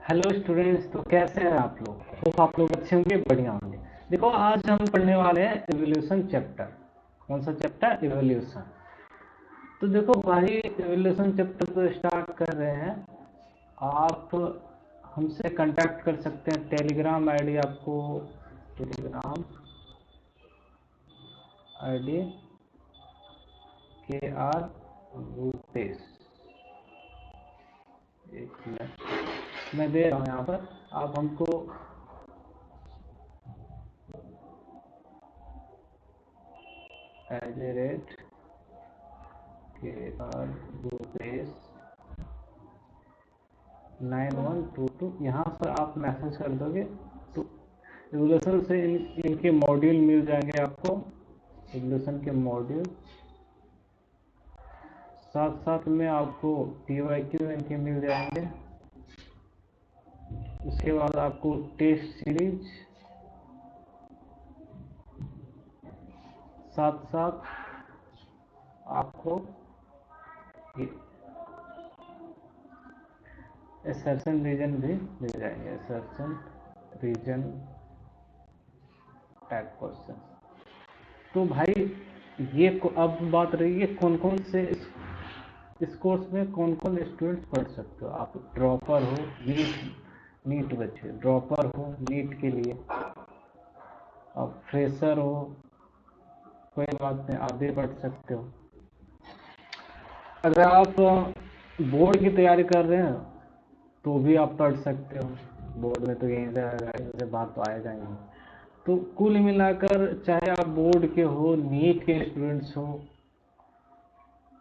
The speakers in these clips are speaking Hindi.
हेलो स्टूडेंट्स, तो कैसे हैं आप लोग? होप आप लोग अच्छे होंगे, बढ़िया होंगे। देखो, आज हम पढ़ने वाले हैं इवोल्यूशन चैप्टर। कौन सा चैप्टर? इवोल्यूशन। तो देखो भाई, इवोल्यूशन चैप्टर को स्टार्ट कर रहे हैं। आप हमसे कांटेक्ट कर सकते हैं। टेलीग्राम आईडी आपको, टेलीग्राम आईडी KR रूपेश, एक मिनट मैं दे रहा हूँ यहाँ पर। आप हमको @KR रूपेश 9122 यहाँ पर आप मैसेज कर दोगे तो एवोल्यूशन से इनके मॉड्यूल मिल जाएंगे आपको। एवोल्यूशन के मॉड्यूल, साथ साथ में आपको PYQ इनके मिल जाएंगे। उसके बाद आपको टेस्ट सीरीज, साथ साथ आपको असर्शन रीजन भी मिल जाएंगे। Assertion reason type question. तो भाई ये अब बात रही है कौन कौन से इस कोर्स में कौन कौन स्टूडेंट्स पढ़ सकते हो। आप ड्रॉपर हो, नीट बच्चे ड्रॉपर हो नीट के लिए, आप फ्रेशर हो, कोई बात नहीं, आप भी पढ़ सकते हो। अगर आप बोर्ड की तैयारी कर रहे हैं तो भी आप पढ़ सकते हो। बोर्ड में तो यहीं से आएगा, यहीं से बात तो आएगा ही। तो कुल मिलाकर चाहे आप बोर्ड के हो, नीट के स्टूडेंट्स हो,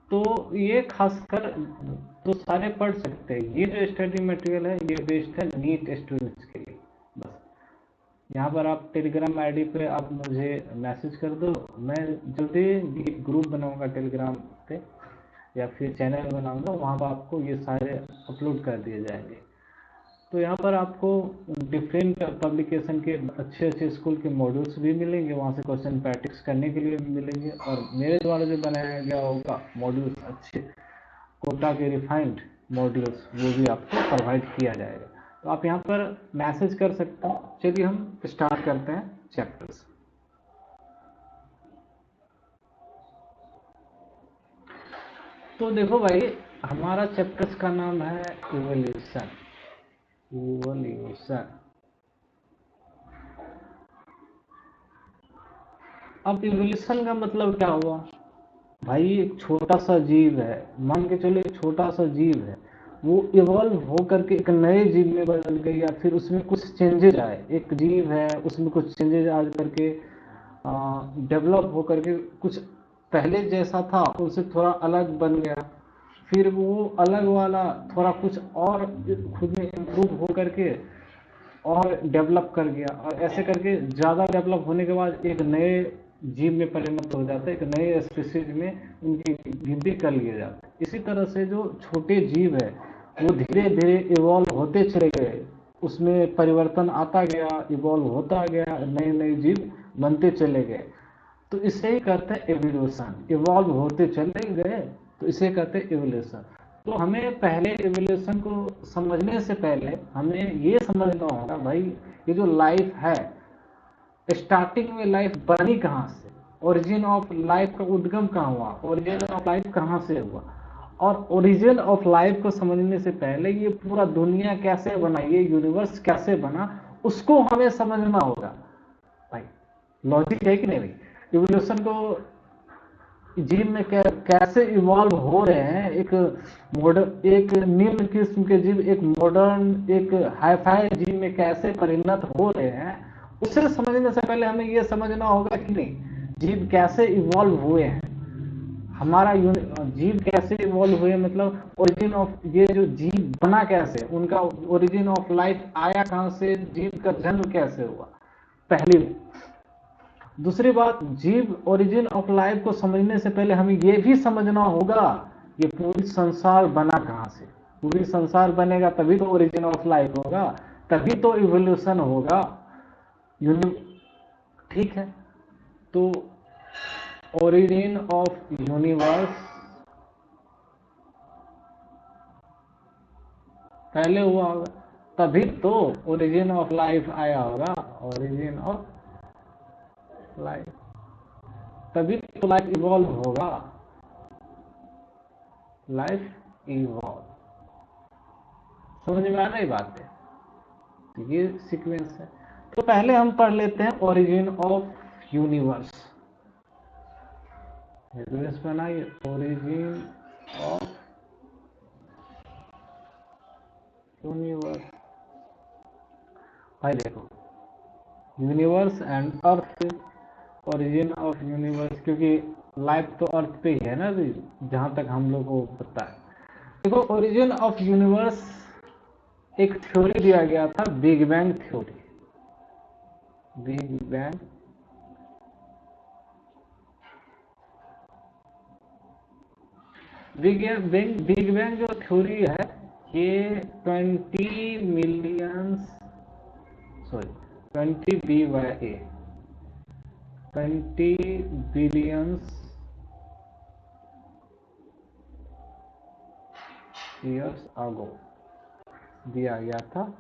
तो ये खासकर तो सारे पढ़ सकते हैं। ये जो स्टडी मटेरियल है ये बेस्ड है नीट स्टूडेंट्स के लिए। बस यहाँ पर आप टेलीग्राम आईडी पे आप मुझे मैसेज कर दो। मैं जो भी ग्रुप बनाऊंगा टेलीग्राम पे या फिर चैनल बनाऊंगा, वहाँ पर आपको ये सारे अपलोड कर दिए जाएंगे। तो यहाँ पर आपको डिफरेंट पब्लिकेशन के अच्छे अच्छे स्कूल के मॉड्यूल्स भी मिलेंगे, वहाँ से क्वेश्चन प्रैक्टिस करने के लिए भी मिलेंगे। और मेरे द्वारा जो बनाया गया होगा मॉड्यूल्स, अच्छे कोटा के रिफाइंड मॉड्यूल्स, वो भी आपको प्रोवाइड किया जाएगा। तो आप यहाँ पर मैसेज कर सकते हो। चलिए हम स्टार्ट करते हैं चैप्टर्स। तो देखो भाई, हमारा चैप्टर्स का नाम है इवोल्यूशन। इवोल्यूशन। अब इवोल्यूशन का मतलब क्या हुआ भाई? एक छोटा सा जीव है, मान के चलो एक छोटा सा जीव है, वो इवॉल्व हो करके एक नए जीव में बदल गई, या फिर उसमें कुछ चेंजेज आए। एक जीव है, उसमें कुछ चेंजेज आ करके डेवलप हो करके कुछ पहले जैसा था उससे थोड़ा अलग बन गया। फिर वो अलग वाला थोड़ा कुछ और खुद में इम्प्रूव हो करके और डेवलप कर गया, और ऐसे करके ज़्यादा डेवलप होने के बाद एक नए जीव में परिणत हो जाता है, एक नए स्पीसीज में उनकी गिनती कर लिए जाते हैं। इसी तरह से जो छोटे जीव है वो धीरे धीरे इवॉल्व होते चले गए, उसमें परिवर्तन आता गया, इवॉल्व होता गया, नए नए जीव बनते चले गए। तो इसे ही कहते हैं एवोल्यूशन। इवॉल्व होते चले गए तो इसे कहते हैं एवोल्यूशन। तो हमें पहले एवोल्यूशन को समझने से पहले हमें ये समझना होगा भाई, ये जो लाइफ है, स्टार्टिंग में लाइफ बनी कहाँ से, ओरिजिन ऑफ लाइफ का उद्गम कहाँ हुआ, ओरिजिन ऑफ लाइफ कहाँ से हुआ। और ओरिजिन ऑफ लाइफ को समझने से पहले ये पूरा दुनिया कैसे बना, ये यूनिवर्स कैसे बना, उसको हमें समझना होगा भाई। लॉजिक है कि नहीं भाई? इवोल्यूशन को जीव में कैसे इवॉल्व हो रहे हैं, एक मॉडर्न, एक निम्न किस्म के जीव एक मॉडर्न, एक हाईफाई जीव में कैसे परिणत हो रहे हैं, उसे समझने से पहले हमें यह समझना होगा कि नहीं जीव कैसे इवॉल्व हुए हैं। हमारा जीव कैसे इवॉल्व हुए, मतलब ओरिजिन ऑफ ये जो जीव बना कैसे, उनका ओरिजिन ऑफ लाइफ आया कहां से, जीव का जन्म कैसे हुआ, पहली। दूसरी बात, जीव ओरिजिन ऑफ लाइफ को समझने से पहले हमें यह भी समझना होगा ये पूरी संसार बना कहां से। पूरी संसार बनेगा तभी तो ओरिजिन ऑफ लाइफ होगा, तभी तो इवोल्यूशन होगा। ठीक है, तो ओरिजिन ऑफ यूनिवर्स पहले हुआ होगा। तभी तो ओरिजिन ऑफ लाइफ आया होगा, ओरिजिन ऑफ लाइफ, तभी तो लाइफ इवॉल्व होगा, लाइफ इवॉल्व। समझ में आ रही बात है? ये सीक्वेंस है। तो पहले हम पढ़ लेते हैं ओरिजिन ऑफ यूनिवर्स। बनाइए, ओरिजिन ऑफ यूनिवर्स। भाई देखो, universe and earth, origin of universe, क्योंकि लाइफ तो अर्थ पे ही है ना अभी, जहां तक हम लोग को पता है। देखो, ओरिजिन ऑफ यूनिवर्स एक थ्योरी दिया गया था, big bang theory. Big bang, big bang जो थ्योरी है, ये 20 millions, sorry 20 BYA, 20 billions years ago दिया गया था।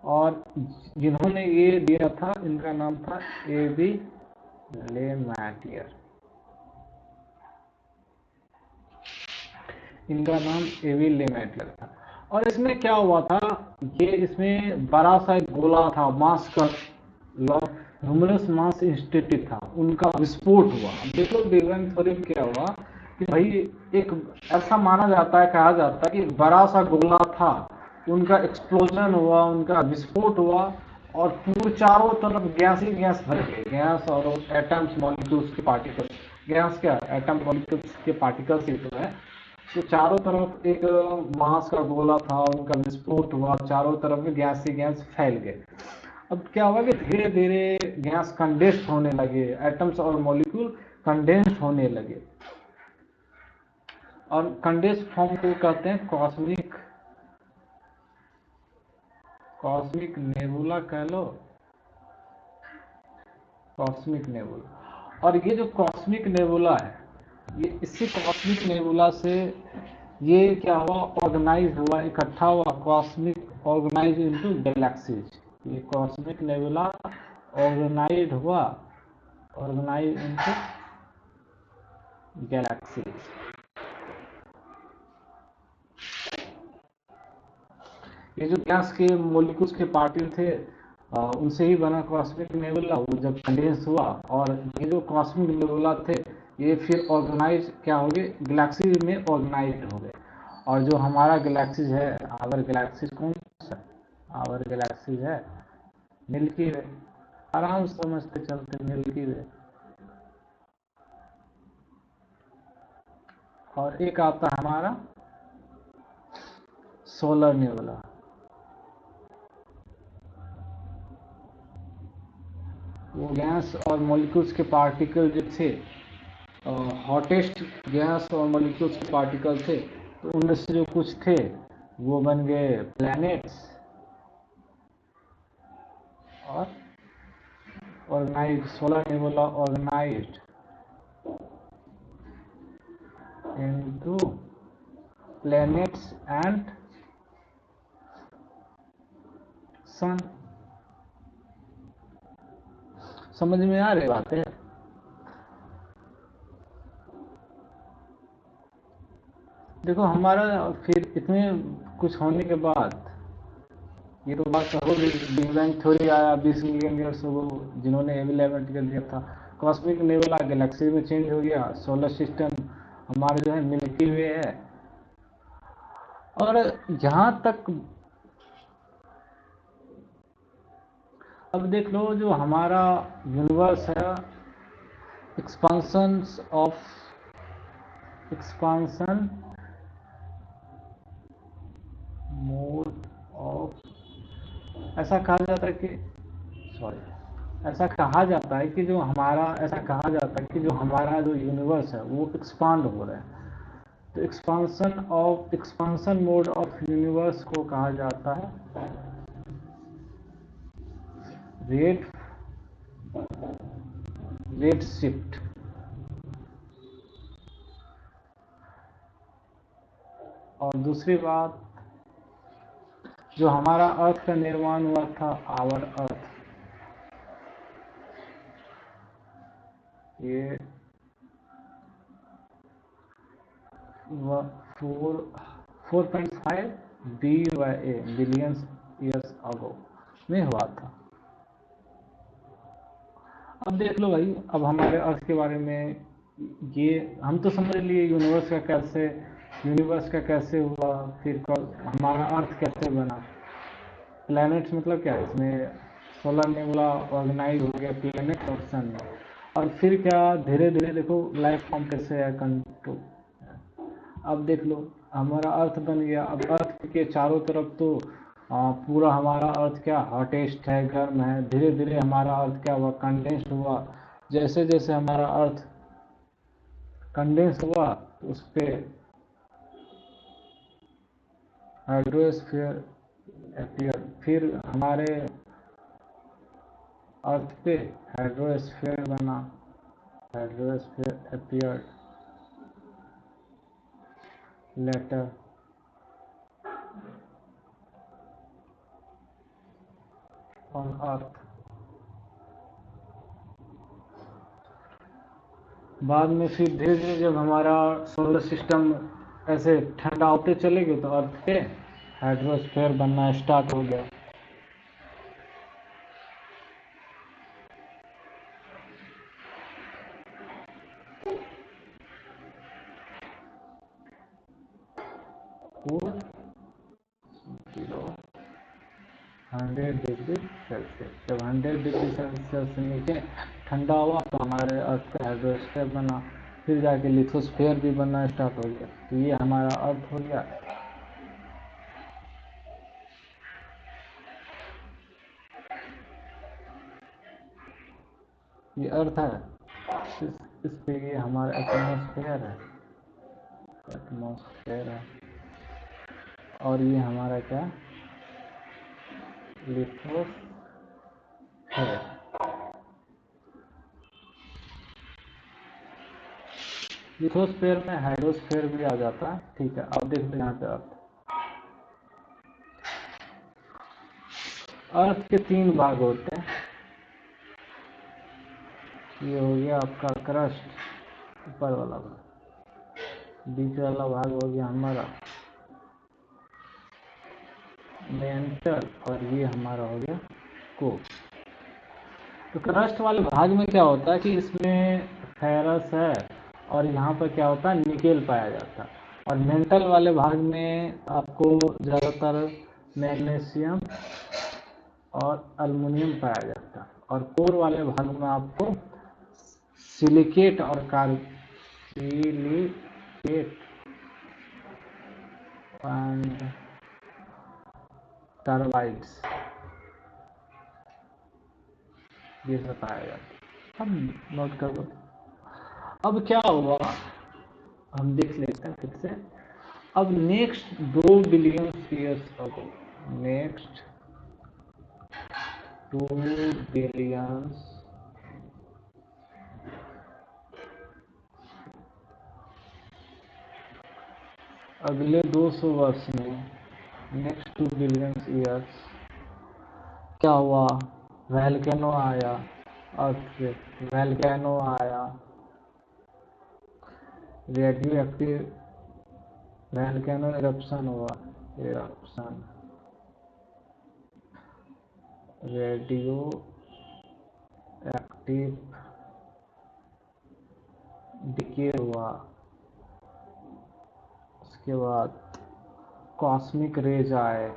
और जिन्होंने ये दिया था, इनका नाम था एबी लेमैटियर। इनका नाम एबी लेमैटियर था। और इसमें क्या हुआ था, ये इसमें बड़ा सा एक गोला था, मास का ह्यूमरस मास इंस्टीट्यूट था, उनका विस्फोट हुआ। देखो बिग बैंग थ्योरी में क्या हुआ कि भाई, एक ऐसा माना जाता है, कहा जाता है कि बड़ा सा गोला था, उनका एक्सप्लोजन हुआ, उनका विस्फोट हुआ, और पूरे चारों तरफ गैस ही गैस भर गए, गैस और एटम्स मॉलिक्यूल्स के पार्टिकल्स। गैस क्या, एटम मॉलिक्यूल्स के पार्टिकल्स ही तो है। तो चारों तरफ एक मास का गोला था, उनका विस्फोट हुआ, चारों तरफ में गैस ही गैस फैल गए। अब क्या हुआ कि धीरे धीरे गैस कंडेंस होने लगे, एटम्स और मॉलिक्यूल कंडेंस होने लगे, और कंडेंस फॉर्म को कहते हैं कॉस्मिक, कॉस्मिक नेबुला कह लो, कॉस्मिक नेबुला। और ये जो कॉस्मिक नेबुला है, ये इसी कॉस्मिक नेबुला से ये क्या हुआ, ऑर्गेनाइज हुआ, इकट्ठा हुआ, कॉस्मिक ऑर्गेनाइज इनटू गैलेक्सीज। ये कॉस्मिक नेबुला ऑर्गेनाइज हुआ, ऑर्गेनाइज इनटू गैलेक्सीज। ये जो गैस के मोलिक्यूल्स के पार्टिकल थे, उनसे ही बना कॉस्मिक नेबुला। वो जब कंडेंस हुआ, और ये जो कॉस्मिक नेबुला थे, ये फिर ऑर्गेनाइज क्या हो गए, गैलेक्सीज में ऑर्गेनाइज हो गए। और जो हमारा गैलेक्सीज है, आवर गैलेक्सीज कौन सा, आवर गैलेक्सीज है मिल्की वे। आराम से समझते चलते, मिल्की वे। और एक आता है हमारा सोलर नेबुला। वो गैस और मॉलिक्यूल्स के पार्टिकल जो थे, हॉटेस्ट गैस और मॉलिक्यूल्स के पार्टिकल थे, तो उनमें से जो कुछ थे वो बन गए प्लैनेट्स, और organised, solar nebula organised into planets and sun. समझ में आ रही बात है? देखो हमारा फिर इतने कुछ होने के बाद, ये तो बात हो गई, बिग बैंग थ्योरी आया 20 मिलियन ईयर्स हो, जिन्होंने एविलेमेंट कर दिया था। कॉस्मिक नेबुला गैलेक्सी में चेंज हो गया, सोलर सिस्टम हमारे जो है मिल्की वे है। और यहाँ तक अब देख लो, जो हमारा यूनिवर्स है, expansion of, expansion mode of, ऐसा कहा जाता है कि, सॉरी, ऐसा कहा जाता है कि जो हमारा, ऐसा कहा जाता है कि जो हमारा जो यूनिवर्स है वो एक्सपांड हो रहा है। तो एक्सपांशन मोड ऑफ यूनिवर्स को कहा जाता है रेट, रेट शिफ्ट। और दूसरी बात, जो हमारा अर्थ का निर्माण हुआ था, आवर अर्थ, ये 4.5 BYA बिलियंस ईयर्स अगो में हुआ था। अब देख लो भाई, अब हमारे अर्थ के बारे में ये हम तो समझ लिए यूनिवर्स का कैसे हुआ, फिर हमारा अर्थ कैसे बना। प्लैनेट्स मतलब क्या है, इसमें सोलर नेबुला ऑर्गेनाइज हो गया प्लैनेट और सन में। और फिर क्या धीरे धीरे देखो लाइफ फॉर्म कैसे है कंट्रोल। अब देख लो हमारा अर्थ बन गया। अब अर्थ के चारों तरफ तो पूरा हमारा अर्थ क्या हॉटेस्ट है, गर्म है। धीरे धीरे हमारा अर्थ क्या हुआ, कंडेंस हुआ। जैसे जैसे हमारा अर्थ कंडेंस हुआ उस पर हाइड्रोस्फीयर अपीयर, फिर हमारे अर्थ पे हाइड्रोस्फीयर बना, hydrosphere appear later on earth. बाद में फिर धीरे धीरे जब हमारा सोलर सिस्टम ऐसे ठंडा होते चले गए तो अर्थ पे हाइड्रोस्फीयर बनना स्टार्ट हो गया। कूल 100 डिग्री सेल्सियस, जब 100 डिग्री सेल्सियस से नीचे ठंडा हुआ तो हमारे अर्थ पे हाइड्रोस्फीयर बना। फिर जाके लिथोस्फीयर भी बनना स्टार्ट हो गया। तो ये हमारा अर्थ हो गया। ये अर्थ है, इस पे ये हमारा एटमॉस्फेयर है, एटमॉस्फेयर है। और ये हमारा क्या, लिथोस्फीयर। लिथोस्फीयर में हाइड्रोस्फीयर भी आ जाता है। ठीक है, अब देखते हैं यहाँ पे अर्थ के 3 भाग होते हैं। ये हो गया आपका क्रस्ट, ऊपर वाला भाग, बीच वाला भाग हो गया हमारा मेंटल, और ये हमारा हो गया कोर। तो क्रस्ट वाले भाग में क्या होता है कि इसमें फेरस है और यहाँ पर क्या होता है निकेल पाया जाता है। और मेंटल वाले भाग में आपको ज़्यादातर मैग्नीशियम और अल्युमिनियम पाया जाता है। और कोर वाले भाग में आपको सिलिकेट और सिलिकेट एंड टर्बाइड्स ये सब पाया जाता है। अब नोट कर दो। अब क्या हुआ हम देख लेते हैं फिर से। अब next 2 billion years ago, next 2 billion, अगले 200 वर्ष में, नेक्स्ट 2 बिलियन ईयर्स क्या हुआ, वैल्केनो आया अर्थ पे, वैल्केनो आया, रेडियो एक्टिव वैल्केनो इरप्शन हुआ, इरप्शन, रेडियो एक्टिव डिके हुआ। उसके बाद कॉस्मिक रेज आए,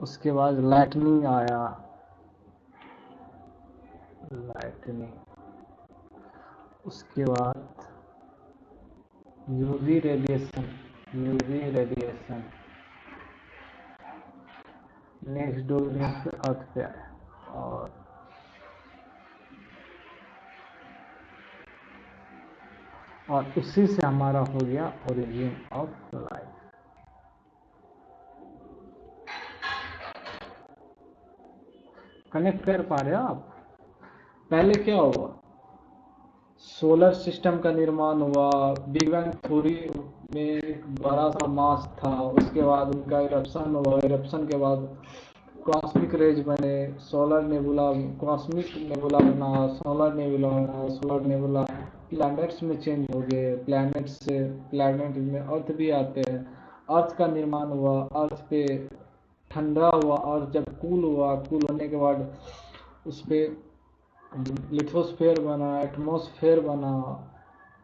उसके बाद लाइटनिंग आया, लाइटनिंग, उसके बाद UV radiation, UV radiation next 2 billion पे अर्थ पे आया। और उसी से हमारा हो गया ओरिजिन ऑफ लाइफ। कनेक्ट कर पा रहे हो आप? पहले क्या हुआ, सोलर सिस्टम का निर्माण हुआ, बिग बैंग थ्योरी में एक बड़ा सा मास था, उसके बाद उनका इरप्शन हुआ, इरप्शन के बाद कॉस्मिक रेज बने, सोलर नेबुला, कॉस्मिक नेबुला बना, सोलर नेबुला प्लैनेट्स में चेंज हो गए, प्लैनेट से प्लैनेट में अर्थ भी आते हैं, अर्थ का निर्माण हुआ, अर्थ पे ठंडा हुआ, और जब कूल हुआ, कूल होने के बाद उस पर लिथोस्फेयर बना, एटमॉस्फेयर बना।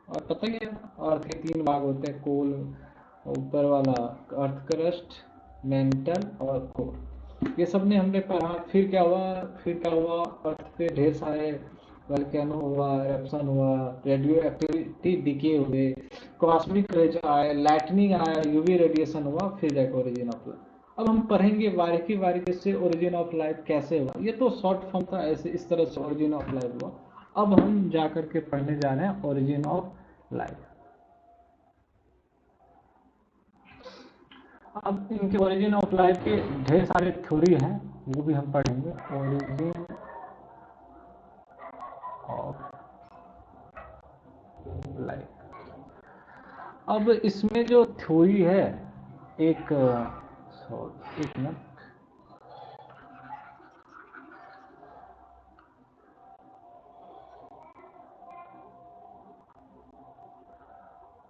और पता ही है अर्थ के 3 भाग होते हैं, कोल ऊपर वाला, अर्थ क्रस्ट, मेंटल और कोर। ये सब ने हमने पढ़ा। फिर क्या हुआ, अर्थ पे ढेर सारे वल्केनो हुआ, एरप्शन हुआ, रेडियो एक्टिविटी डिके हुए, कॉस्मिक रेज आए, लाइटनिंग आया, यूवी रेडिएशन हुआ, फिर जाकर ओरिजिन ऑफ लाइफ। अब हम पढ़ेंगे बारीकी बारीकी से ओरिजिन ऑफ लाइफ कैसे हुआ। ये तो शॉर्ट फॉर्म था, ऐसे इस तरह से ओरिजिन ऑफ लाइफ हुआ। अब हम जाकर के पढ़ने जा रहे हैं ओरिजिन ऑफ लाइफ। अब इनके ओरिजिन ऑफ लाइफ के ढेर सारे थ्योरी हैं, वो भी हम पढ़ेंगे। Origin of life. अब इसमें जो थ्योरी है, एक मिनट,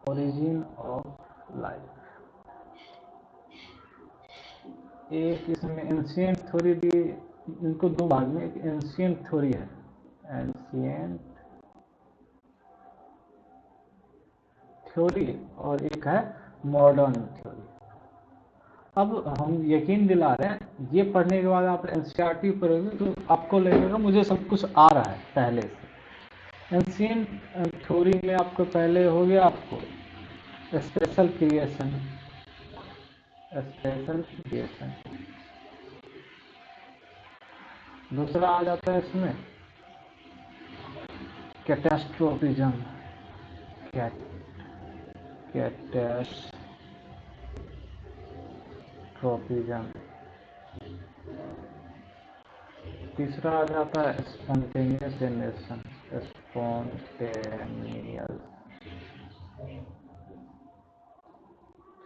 ओरिजिन ऑफ लाइफ, एक इसमें एंशिएंट थ्योरी भी, इनको 2 भाग में, एक एंशिएंट थ्योरी है, एंशिएंट थ्योरी, और एक है मॉडर्न थ्योरी। अब हम यकीन दिला रहे हैं, ये पढ़ने के बाद आप एनसीईआरटी पढ़ोगे तो आपको लगेगा मुझे सब कुछ आ रहा है पहले से। एंशिएंट थ्योरी में आपको पहले हो गया, आपको स्पेशल क्रिएशन, स्पेशल क्रिएशन। दूसरा आ जाता है इसमें कैटास्ट्रोफिज्म, कैटास्ट्रोफिज्म। तीसरा आ जाता है स्पॉन्टेनियस जनरेशन, स्पॉन्टेनियस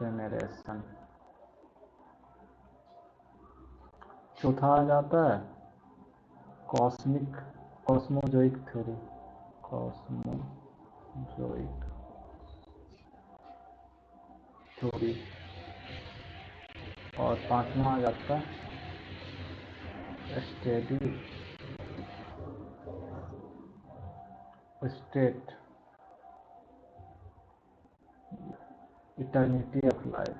जनरेशन। चौथा आ जाता है कॉस्मोजोइक थ्योरी, कॉस्मोजोइक थ्योरी। और पांचवा आ जाता है steady state, eternity of life,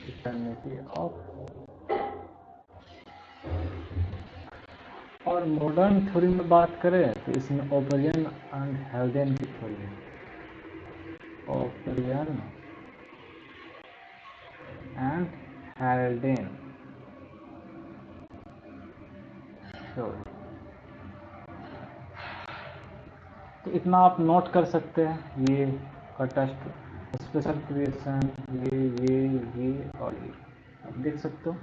eternity of. और मॉडर्न थ्योरी में बात करें तो इसमें ओपरियन एंड हेल्डेन की थ्योरी है, ओपरियन एंड हेल्डेन थ्योरी। तो इतना आप नोट कर सकते हैं, ये कटस्ट, स्पेशल क्रिएशन, ये और ये आप देख सकते हो,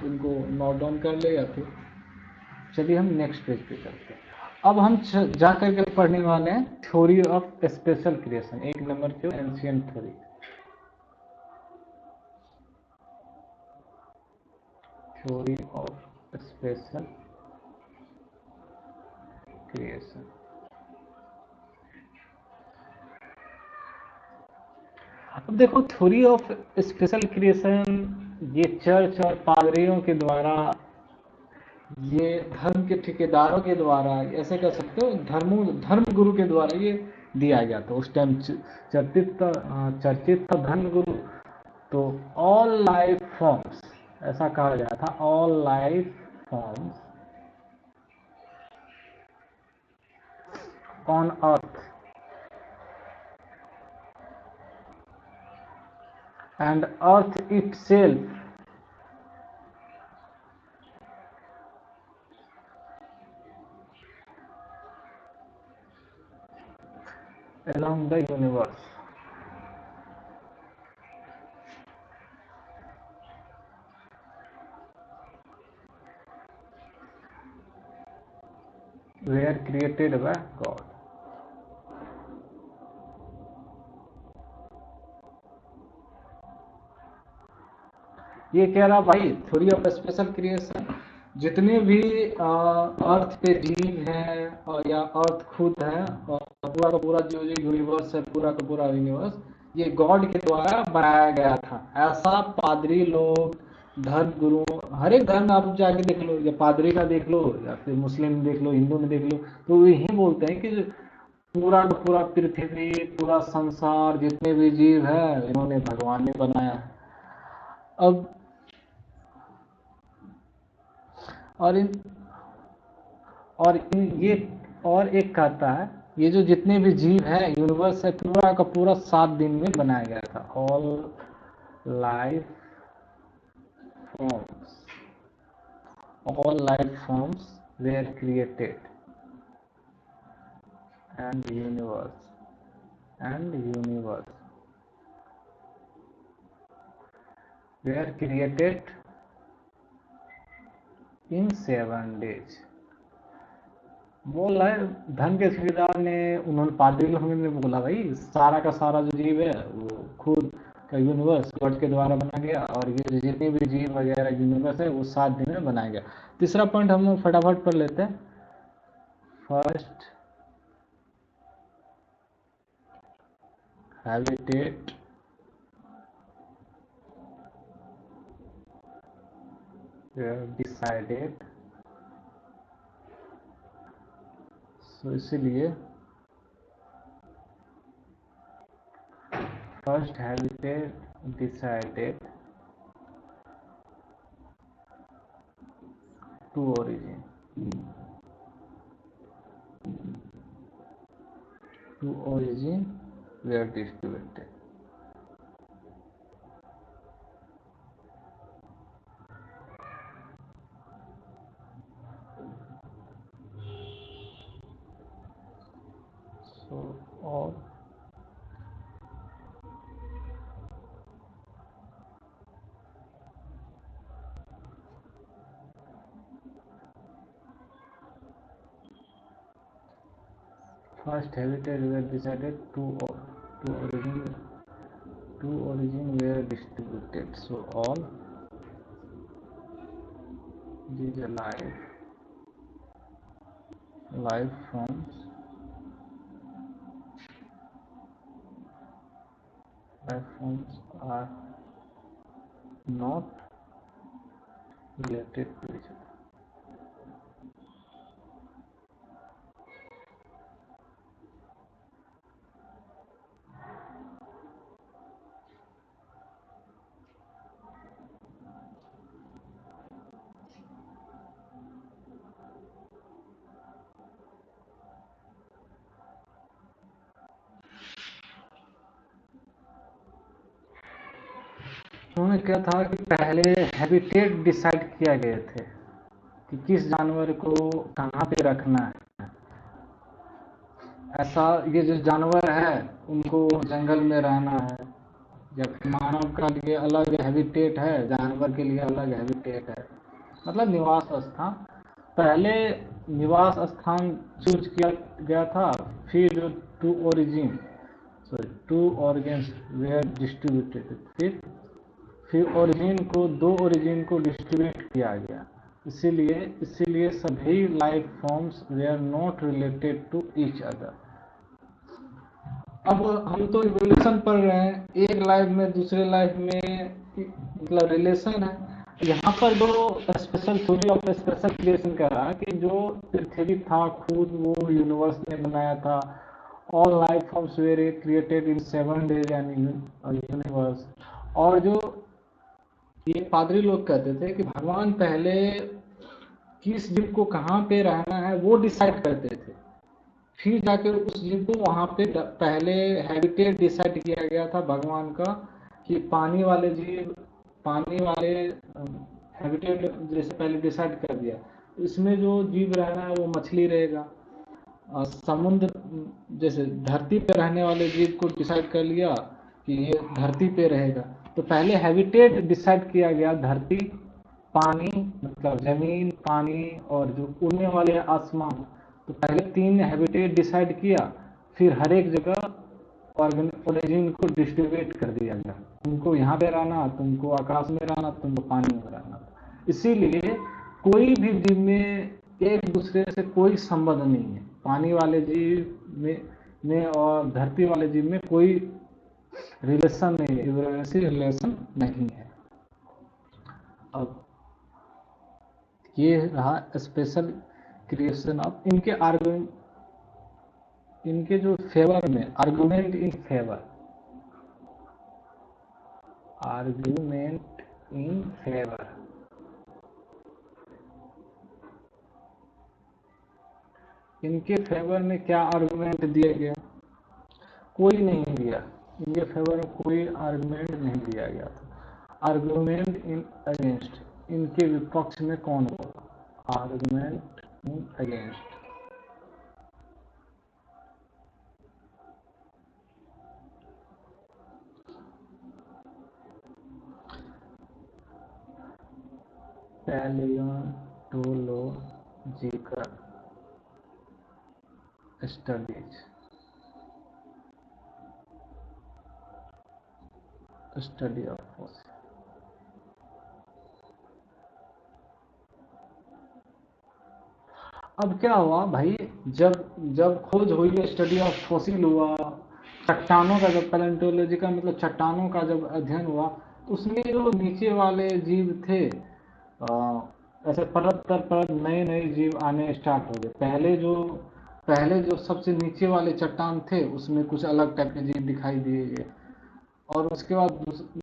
इनको नोट डाउन कर ले। या फिर चलिए हम नेक्स्ट पेज पे चलते हैं। अब हम जा करके पढ़ने वाले हैं theory of special creation, 1 number के ancient theory, theory of special creation. अब देखो थ्योरी ऑफ स्पेशल क्रिएशन, ये चर्च और पादरियों के द्वारा, ये धर्म के ठेकेदारों के द्वारा, ऐसे कह सकते हो धर्म गुरु के द्वारा ये दिया गया था। उस टाइम चर्चित था धर्म गुरु। तो ऑल लाइफ फॉर्म्स, ऐसा कहा गया था, all life forms on earth and earth itself along the universe were created by God। ये कह रहा भाई थ्योरी ऑफ स्पेशल क्रिएशन, जितने भी अर्थ पे जीव हैं और या अर्थ खुद है और पूरा का पूरा जो जो यूनिवर्स है, पूरा का पूरा यूनिवर्स, ये गॉड के द्वारा बनाया गया था। ऐसा पादरी लोग, धर्म गुरु, हर एक धर्म आप जाके देख लो, या पादरी का देख लो या फिर मुस्लिम में देख लो, हिंदू में देख लो, तो यही बोलते हैं कि पूरा का पूरा पृथ्वी, पूरा संसार, जितने भी जीव है इन्होंने भगवान ने बनाया है। अब और इन और इन ये और एक कहता है ये जो जितने भी जीव है यूनिवर्स है, पूरा का पूरा 7 दिन में बनाया गया था। All life forms all life forms were created and universe were created in 7 days। बोल रहा है धन के सूबेदार ने, उन्होंने पादरी लोगों ने बोला भाई सारा का सारा जो जीव है वो खुद का यूनिवर्स गॉड के द्वारा बना गया, और ये जितने भी जीव वगैरह यूनिवर्स है वो 7 दिन में बनाया गया। तीसरा पॉइंट हम फटाफट पढ़ लेते हैं। फर्स्ट हैबिटेट डिसाइडेड, तो इसीलिए first habitat decided to origin were distributed। So all first habitat were decided to origin were distributed। So all these life forms are not related to each other। उन्होंने क्या था कि पहले हैबिटेट डिसाइड किया गए थे कि किस जानवर को कहाँ पे रखना है। ऐसा ये जो जानवर है उनको जंगल में रहना है, जब मानव का लिए अलग हैबिटेट है, जानवर के लिए अलग हैबिटेट है, मतलब निवास स्थान। पहले निवास स्थान चूज किया गया था, फिर जो टू ऑरिजिन्स वेयर डिस्ट्रीब्यूटेड, फिर दो ओरिजिन को डिस्ट्रीब्यूट किया गया। इसीलिए सभी life forms were not related to each other. अब हम तो इवोल्यूशन पढ़ रहे हैं, एक लाइफ में दूसरे लाइफ में मतलब रिलेशन है। यहाँ पर जो special theory of special creation कह रहा है कि जो पृथ्वी था खुद वो यूनिवर्स ने बनाया था। All life forms were created in 7 days and universe. और जो ये पादरी लोग कहते थे कि भगवान पहले किस जीव को कहाँ पे रहना है वो डिसाइड करते थे, फिर जाके उस जीव को वहाँ पे पहले हैबिटेट डिसाइड किया गया था भगवान का कि पानी वाले हैबिटेट जैसे पहले डिसाइड कर दिया, इसमें जो जीव रहना है वो मछली रहेगा। और समुद्र जैसे धरती पे रहने वाले जीव को डिसाइड कर लिया कि ये धरती पे रहेगा। तो पहले हैबिटेट डिसाइड किया गया, धरती, पानी मतलब जमीन, पानी और जो उड़ने वाले आसमान। तो पहले 3 हैबिटेट डिसाइड किया, फिर हर एक जगह ओरिजिन को डिस्ट्रीब्यूट कर दिया गया, तुमको यहाँ पे रहना, तुमको आकाश में रहना, तुमको पानी में रहना। इसीलिए कोई भी जीव में एक दूसरे से कोई संबंध नहीं है, पानी वाले जीव में और धरती वाले जीव में कोई रिलेशन नहीं है, ऐसी रिलेशन नहीं है। अब ये रहा स्पेशल क्रिएशन ऑफ इनके आर्गुमेंट, इनके जो फेवर में argument in favour, argument in favour, इनके फेवर में क्या आर्गुमेंट दिया गया? कोई नहीं दिया, इनके फेवर में कोई आर्गुमेंट नहीं दिया गया था। आर्गुमेंट इन अगेंस्ट, इनके विपक्ष में कौन होगा? Argument in against, palaeontological studies, study of fossil. अब क्या हुआ भाई, जब खोज हुई, स्टडी ऑफ फॉसिल हुआ, चट्टानों का जब पैलियोंटोलॉजी का मतलब चट्टानों का जब अध्ययन हुआ, तो उसमें जो नीचे वाले जीव थे, ऐसे परत दर परत नए नए जीव आने स्टार्ट हो गए। पहले जो सबसे नीचे वाले चट्टान थे उसमें कुछ अलग टाइप के जीव दिखाई दिए गए, और उसके बाद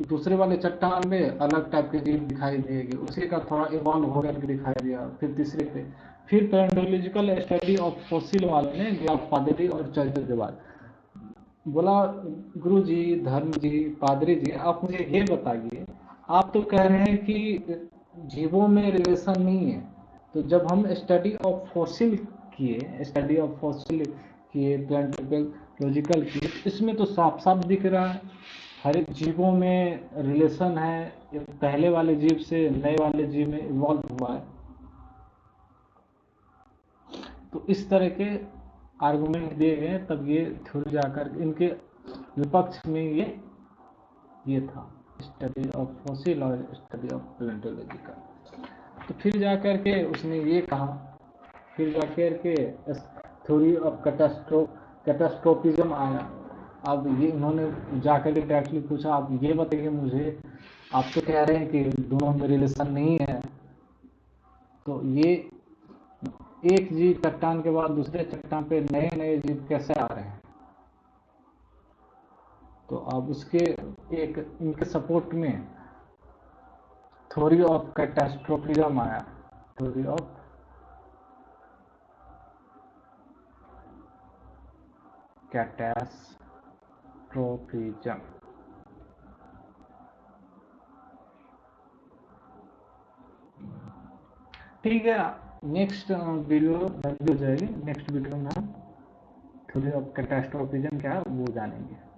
दूसरे वाले चट्टान में अलग टाइप के जीव दिखाई दिए गए, उसी का थोड़ा इवॉल्व हो करके दिखाई दिया। फिर तीसरे पे फिर पैलियोंटोलॉजिकल स्टडी ऑफ फॉसिल वालों ने या पादरी और चर्च के बाद बोला, गुरु जी, धर्म जी, पादरी जी, आप मुझे ये बताइए, आप तो कह रहे हैं कि जीवों में रिलेशन नहीं है, तो जब हम स्टडी ऑफ फॉसिल किए पैलियोंटोलॉजिकल किए, इसमें तो साफ साफ दिख रहा है हर एक जीवों में रिलेशन है, पहले वाले जीव से नए वाले जीव में इवॉल्व हुआ है। तो इस तरह के आर्गुमेंट दिए गए, तब ये थ्योरी जाकर इनके विपक्ष में ये था, स्टडी ऑफ फॉसिल और स्टडी ऑफ पैलियोंटोलॉजिकल। तो फिर जाकर के उसने ये कहा, फिर जाकर के थ्योरी ऑफ कैटास्ट्रोफिज्म आया। अब ये उन्होंने जाकर के डायरेक्टली पूछा, आप ये बताइए मुझे, आप तो कह रहे हैं कि दोनों में रिलेशन नहीं है, तो ये एक जीव चट्टान के बाद दूसरे चट्टान पे नए नए जीव कैसे आ रहे हैं? तो अब उसके एक इनके सपोर्ट में थ्योरी ऑफ कैटास्ट्रोफिज्म आया, थ्योरी ऑफ कैटास्ट्रोफिज्म। ठीक है, नेक्स्ट वीडियो हो जाएगी, नेक्स्ट वीडियो में हम थ्योरी ऑफ कैटास्ट्रोफिज्म क्या है वो जानेंगे।